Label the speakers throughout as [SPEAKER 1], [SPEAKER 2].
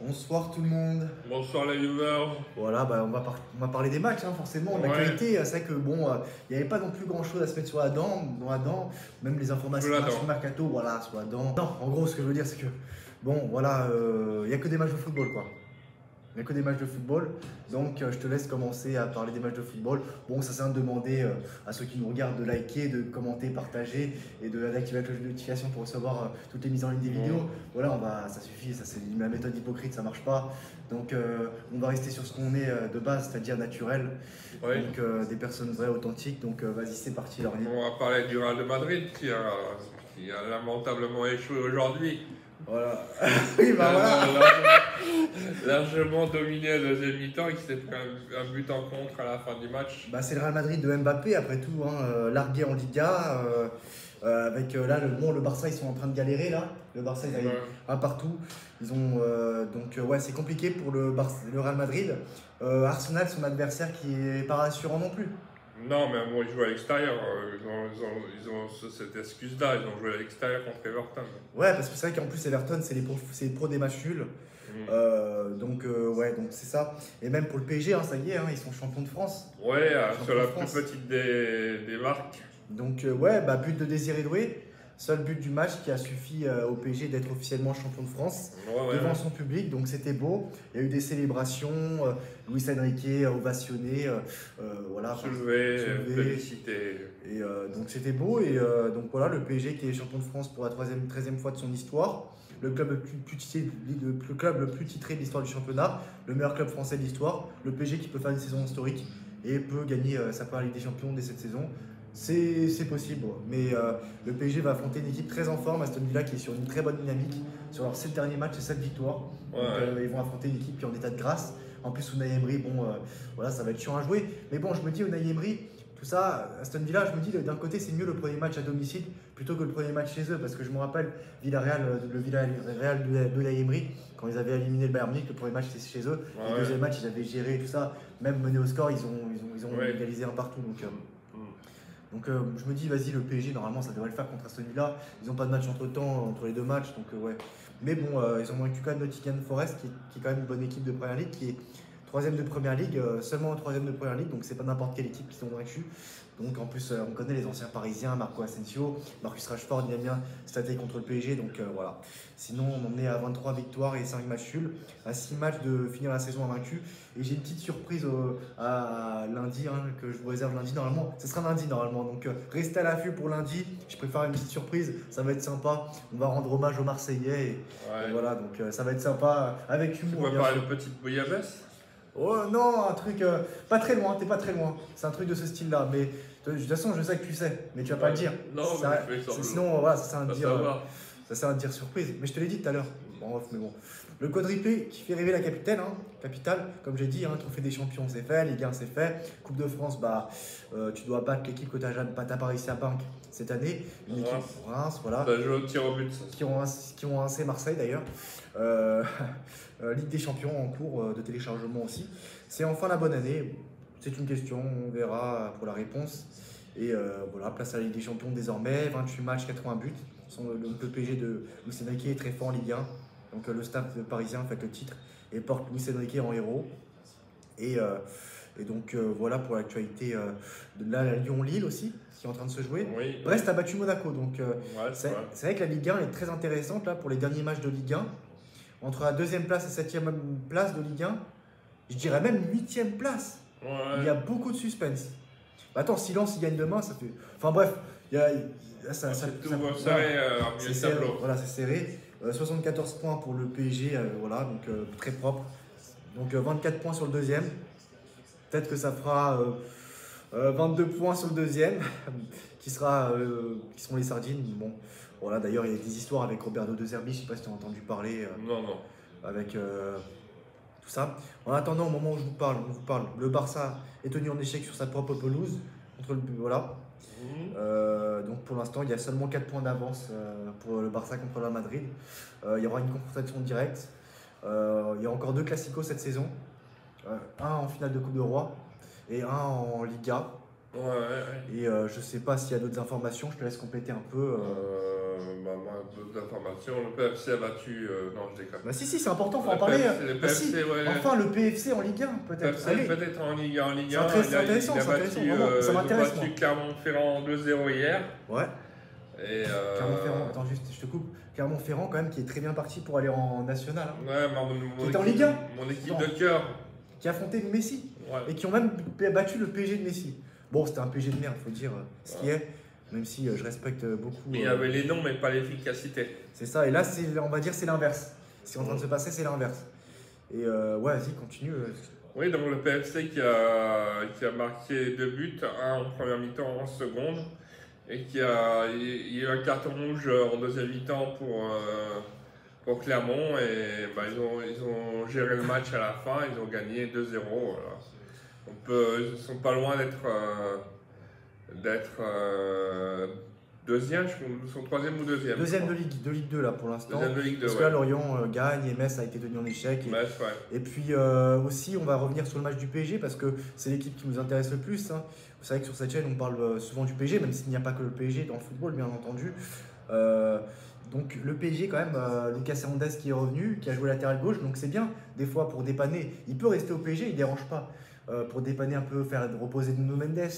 [SPEAKER 1] Bonsoir tout le monde.
[SPEAKER 2] Bonsoir les viewers.
[SPEAKER 1] Voilà, on va parler des matchs, hein, forcément, de l'actualité. C'est vrai que bon, il n'y avait pas non plus grand chose à se mettre sur la dent, même les informations sur le mercato, voilà, sur la dent. Non, en gros, ce que je veux dire, c'est que bon, voilà, il n'y a que des matchs de football, quoi. Il n'y a que des matchs de football, donc je te laisse commencer à parler des matchs de football. Bon, ça sert à demander à ceux qui nous regardent de liker, de commenter, partager et d'activer la cloche de notification pour recevoir toutes les mises en ligne des vidéos. Voilà, ça suffit, ça c'est la méthode hypocrite, ça marche pas. Donc on va rester sur ce qu'on est de base, c'est-à-dire naturel, donc des personnes vraies, authentiques. Donc vas-y, c'est parti, Laurier.
[SPEAKER 2] On va parler du Real de Madrid qui a lamentablement échoué aujourd'hui.
[SPEAKER 1] Voilà. Oui, bah voilà.
[SPEAKER 2] Largement dominé la deuxième mi-temps et qui s'est pris un but en contre à la fin du match.
[SPEAKER 1] Bah, c'est le Real Madrid de Mbappé, après tout, hein, largué en Liga. Avec là, le Barça, ils sont en train de galérer là. Le Barça, ils arrivent un partout. Ils ont, ouais, c'est compliqué pour le Real Madrid. Arsenal, son adversaire, qui est pas rassurant non plus.
[SPEAKER 2] Non, mais bon, ils jouent à l'extérieur. Ils ont cette excuse-là. Ils ont joué à l'extérieur contre Everton.
[SPEAKER 1] Ouais, parce que c'est vrai qu'en plus, Everton, c'est les pros des matchs nuls. Ouais, donc c'est ça. Et même pour le PSG, hein, ça y est, hein, ils sont champions de France.
[SPEAKER 2] Ouais, sur la plus petite des marques.
[SPEAKER 1] Donc, ouais, bah, but de Désiré Doué. Seul but du match qui a suffi au PSG d'être officiellement champion de France devant son public. Donc c'était beau. Il y a eu des célébrations. Luis Enrique ovationné. Voilà,
[SPEAKER 2] soulevé, félicité.
[SPEAKER 1] Et donc c'était beau. Et donc voilà, le PSG qui est champion de France pour la 13e fois de son histoire. Le club le plus titré de l'histoire du championnat. Le meilleur club français de l'histoire. Le PSG qui peut faire une saison historique et peut gagner sa première Ligue des Champions dès cette saison. C'est possible, mais le PSG va affronter une équipe très en forme, Aston Villa qui est sur une très bonne dynamique. Sur leurs 7 derniers matchs, c'est 7 victoires. Donc, ils vont affronter une équipe qui est en état de grâce. En plus, Unai Emery, bon, voilà, ça va être chiant à jouer. Mais bon, je me dis, Unai Emery, tout ça, Aston Villa, je me dis, d'un côté, c'est mieux le premier match à domicile plutôt que le premier match chez eux. Parce que je me rappelle, le Villarreal de Unai Emery, quand ils avaient éliminé le Bayern Munich, le premier match c'était chez eux. Le deuxième match, ils avaient géré tout ça. Même mené au score, ils ont égalisé un partout. Donc je me dis, vas-y, le PSG, normalement, ça devrait le faire contre Aston Villa. Ils n'ont pas de match entre-temps, entre les deux matchs, donc ouais. Mais bon, ils ont vaincu quand même Nottingham Forest, qui est quand même une bonne équipe de Première Ligue, qui est 3e de Première Ligue, seulement 3e de Première Ligue, donc c'est pas n'importe quelle équipe qui sont vaincus. Donc en plus, on connaît les anciens parisiens, Marco Asensio, Marcus Rashford, il aime bien stater contre le PSG, donc voilà. Sinon, on en est à 23 victoires et 5 matchs nuls, à 6 matchs de finir la saison invaincu. Et j'ai une petite surprise à lundi, hein, que je vous réserve lundi normalement. Ce sera lundi normalement, donc restez à l'affût pour lundi. Je prépare une petite surprise, ça va être sympa. On va rendre hommage aux Marseillais et voilà, donc ça va être sympa avec humour.
[SPEAKER 2] Tu vas parler de petite bouillabaisse?
[SPEAKER 1] Oh non, un truc pas très loin, t'es pas très loin. C'est un truc de ce style-là, mais de toute façon, je sais que tu sais, mais tu vas pas le dire.
[SPEAKER 2] Non,
[SPEAKER 1] sinon, voilà, ça sert à dire surprise. Mais je te l'ai dit tout à l'heure. Bon, mais bon. Le quadruplé qui fait rêver la capitale, comme j'ai dit, trophée des champions c'est fait, Ligue 1 c'est fait, Coupe de France, tu dois battre l'équipe que tu n'as pas réussi à vaincre cette année, une équipe Reims, voilà.
[SPEAKER 2] Tu as joué au tir au but.
[SPEAKER 1] Qui ont rincé Marseille d'ailleurs. Ligue des champions en cours de téléchargement aussi. C'est enfin la bonne année, c'est une question, on verra pour la réponse. Et voilà, place à la Ligue des champions désormais, 28 matchs, 80 buts. Le PSG de Luis Enrique est très fort en Ligue 1. Donc le staff parisien fait le titre et porte Luis Enrique en héros. Et donc voilà pour l'actualité de la Lyon-Lille aussi, qui est en train de se jouer. Brest a battu Monaco. Donc c'est vrai que la Ligue 1 est très intéressante là, pour les derniers matchs de Ligue 1. Entre la 2e place et 7e place de Ligue 1, je dirais même 8e place. Il y a beaucoup de suspense. Attends, si Lens il gagne demain, ça fait. Enfin bref,
[SPEAKER 2] c'est serré
[SPEAKER 1] c'est serré. Voilà, c'est serré. 74 points pour le PSG, voilà, donc très propre. Donc 24 points sur le deuxième. Peut-être que ça fera 22 points sur le deuxième, qui seront les sardines. Bon, voilà, d'ailleurs, il y a des histoires avec Roberto De Zerbi, je ne sais pas si tu as entendu parler.
[SPEAKER 2] Non.
[SPEAKER 1] Avec tout ça. En attendant, au moment où on vous parle, le Barça est tenu en échec sur sa propre pelouse. Voilà. Donc pour l'instant, il y a seulement 4 points d'avance pour le Barça contre la Madrid. Il y aura une confrontation directe. Il y a encore 2 classicos cette saison. Un en finale de Coupe de Roi et un en Liga. Et je sais pas s'il y a d'autres informations, je te laisse compléter un peu.
[SPEAKER 2] d'informations, le PFC a battu. Non, je déconne.
[SPEAKER 1] Bah si, c'est important, faut en parler.
[SPEAKER 2] Le
[SPEAKER 1] Bah si,
[SPEAKER 2] PFC, ouais.
[SPEAKER 1] enfin, le PFC en Ligue 1, peut-être.
[SPEAKER 2] PFC
[SPEAKER 1] Allez.
[SPEAKER 2] peut-être en Ligue 1.
[SPEAKER 1] C'est intéressant,
[SPEAKER 2] Il a
[SPEAKER 1] c'est
[SPEAKER 2] battu,
[SPEAKER 1] intéressant, vraiment, ça m'intéresse,
[SPEAKER 2] ils ont battu
[SPEAKER 1] moi.
[SPEAKER 2] Clermont-Ferrand 2-0 hier.
[SPEAKER 1] Ouais.
[SPEAKER 2] Et
[SPEAKER 1] Clermont-Ferrand, attends, juste, je te coupe. Clermont-Ferrand, quand même, qui est très bien parti pour aller en national. Hein.
[SPEAKER 2] Ouais,
[SPEAKER 1] Qui est en Ligue 1.
[SPEAKER 2] Mon équipe de cœur.
[SPEAKER 1] Qui a affronté Messi.
[SPEAKER 2] Ouais.
[SPEAKER 1] Et qui ont même battu le PSG de Messi. Bon, c'était un PSG de merde, faut dire ce qui est. Même si je respecte beaucoup.
[SPEAKER 2] Il y avait les noms, mais pas l'efficacité.
[SPEAKER 1] C'est ça, et là, on va dire c'est l'inverse. Ce qui est en train de se passer, c'est l'inverse. Et ouais, vas-y, continue.
[SPEAKER 2] Oui, donc le PFC qui a marqué 2 buts, un en première mi-temps, en seconde, et il y a eu un carton rouge en deuxième mi-temps pour Clermont, et bah, ils ont géré le match à la fin, ils ont gagné 2-0. Voilà. Ils ne sont pas loin d'être deuxième, ils sont troisième ou deuxième.
[SPEAKER 1] Deuxième de Ligue 2 là pour l'instant.
[SPEAKER 2] Deuxième de Ligue 2.
[SPEAKER 1] Parce que là, Lorient gagne et Metz a été tenu en échec.
[SPEAKER 2] Metz, ouais.
[SPEAKER 1] Et puis aussi, on va revenir sur le match du PSG parce que c'est l'équipe qui nous intéresse le plus. Hein. Vous savez que sur cette chaîne, on parle souvent du PSG, même s'il n'y a pas que le PSG dans le football, bien entendu. Donc le PSG quand même, Lucas Hernandez qui est revenu, qui a joué latéral gauche, donc c'est bien. Des fois pour dépanner, il peut rester au PSG, il ne dérange pas. Pour dépanner un peu, faire reposer Nuno Mendes.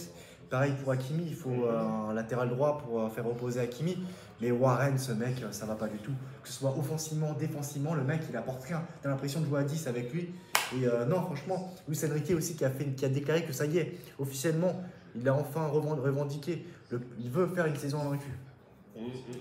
[SPEAKER 1] Pareil pour Hakimi, il faut un latéral droit pour faire reposer Hakimi. Mais Warren, ce mec, ça va pas du tout. Que ce soit offensivement, défensivement, le mec, il apporte rien. T'as l'impression de jouer à 10 avec lui. Et non, franchement, Luis Enrique aussi qui a déclaré que ça y est, officiellement, il a enfin revendiqué. Il veut faire une saison invaincue.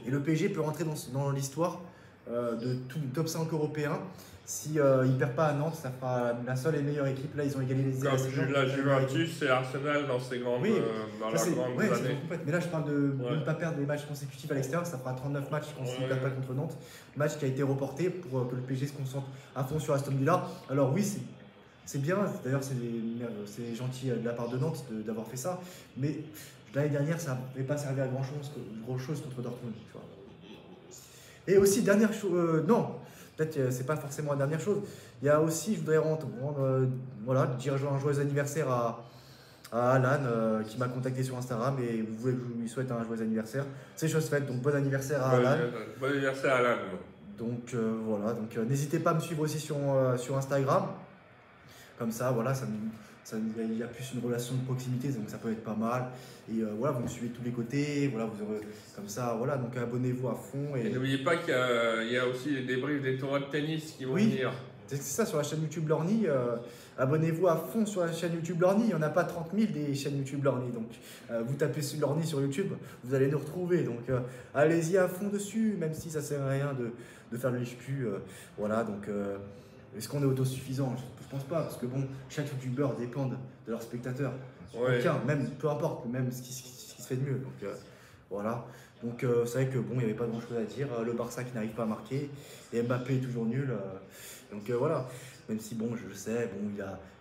[SPEAKER 1] Et le PSG peut rentrer dans l'histoire de tout top 5 européen. Si il ne perd pas à Nantes, ça fera la seule et meilleure équipe. Là, ils ont égalisé
[SPEAKER 2] la Juventus et Arsenal dans ces grandes,
[SPEAKER 1] oui,
[SPEAKER 2] dans leurs grandes années.
[SPEAKER 1] Mais là, je parle de ne pas perdre des matchs consécutifs à l'extérieur. Ça fera 39 matchs s'ils ne perdent pas contre Nantes. Match qui a été reporté pour que le PSG se concentre à fond sur Aston Villa. Alors oui, c'est bien. D'ailleurs, c'est gentil de la part de Nantes d'avoir fait ça. Mais l'année dernière, ça n'avait pas servi à grand-chose contre Dortmund. Tu vois. Et aussi, dernière chose... non, peut-être c'est pas forcément la dernière chose. Il y a aussi, je voudrais dire un joyeux anniversaire à Alan qui m'a contacté sur Instagram et vous voulez que je lui souhaite un joyeux anniversaire. C'est chose faite, donc bon anniversaire à Alan.
[SPEAKER 2] Bon anniversaire à Alan.
[SPEAKER 1] Donc voilà, donc n'hésitez pas à me suivre aussi sur Instagram. Comme ça, voilà, il y a plus une relation de proximité, donc ça peut être pas mal. Et voilà, vous me suivez de tous les côtés, voilà, vous aurez comme ça, voilà, donc abonnez-vous à fond.
[SPEAKER 2] Et n'oubliez pas qu'il y a aussi les débriefs des tournois de tennis qui vont venir.
[SPEAKER 1] C'est ça, sur la chaîne YouTube Lorny. Abonnez-vous à fond sur la chaîne YouTube Lorny. Il n'y en a pas 30 000 des chaînes YouTube Lorny. Donc, vous tapez sur Lorny sur YouTube, vous allez nous retrouver. Donc, allez-y à fond dessus, même si ça ne sert à rien de faire le lèche-cul. Voilà, donc, est-ce qu'on est autosuffisant? Je pense pas, parce que bon, chaque YouTubeur dépend de leurs spectateurs.
[SPEAKER 2] Ouais.
[SPEAKER 1] Aucun, même, peu importe, même ce qui se fait de mieux. Donc, voilà. Donc, c'est vrai que bon, il n'y avait pas grand-chose à dire. Le Barça qui n'arrive pas à marquer. Et Mbappé est toujours nul. Donc voilà, même si bon, je le sais, bon,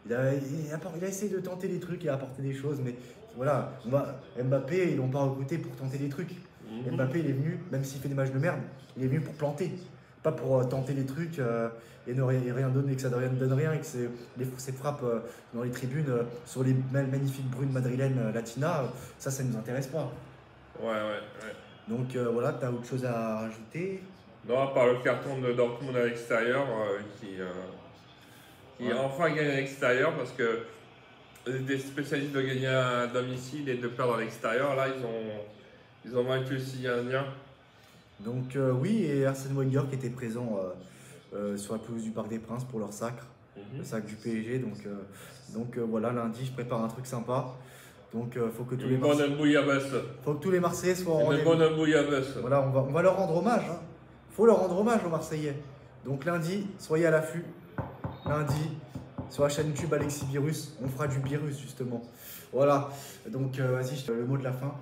[SPEAKER 1] il a essayé de tenter des trucs et apporter des choses, mais voilà, Mbappé, ils l'ont pas recruté pour tenter des trucs. Mbappé, il est venu, même s'il fait des matchs de merde, il est venu pour planter, pas pour tenter des trucs et ne rien donner, que ça ne donne rien, et que ses frappes dans les tribunes sur les magnifiques brunes madrilènes latinas, ça ne nous intéresse pas.
[SPEAKER 2] Ouais.
[SPEAKER 1] Donc voilà, tu as autre chose à rajouter?
[SPEAKER 2] Non, à part le carton de Dortmund à l'extérieur, qui a enfin gagné à l'extérieur, parce que des spécialistes de gagner à domicile et de perdre à l'extérieur, là, ils ont vaincu le Signalien.
[SPEAKER 1] Donc oui, et Arsène Wenger qui était présent sur la pelouse du Parc des Princes pour leur sacre, le sacre du PSG. Donc voilà, lundi, je prépare un truc sympa. Donc faut que tous les Marseillais soient en rendez-vous.
[SPEAKER 2] Une bonne bouillabaisse.
[SPEAKER 1] Voilà, on va leur rendre hommage. Hein. Faut leur rendre hommage aux Marseillais. Donc lundi, soyez à l'affût. Lundi, sur la chaîne YouTube Alexis Virus, on fera du virus justement. Voilà, donc vas-y, le mot de la fin.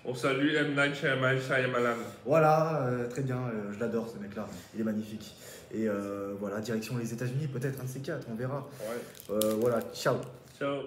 [SPEAKER 2] On salue M. Night Shyamalan.
[SPEAKER 1] Voilà, très bien, je l'adore ce mec-là, il est magnifique. Et voilà, direction les États-Unis, peut-être un de ces quatre, on verra.
[SPEAKER 2] Ouais.
[SPEAKER 1] Voilà, ciao.
[SPEAKER 2] Ciao.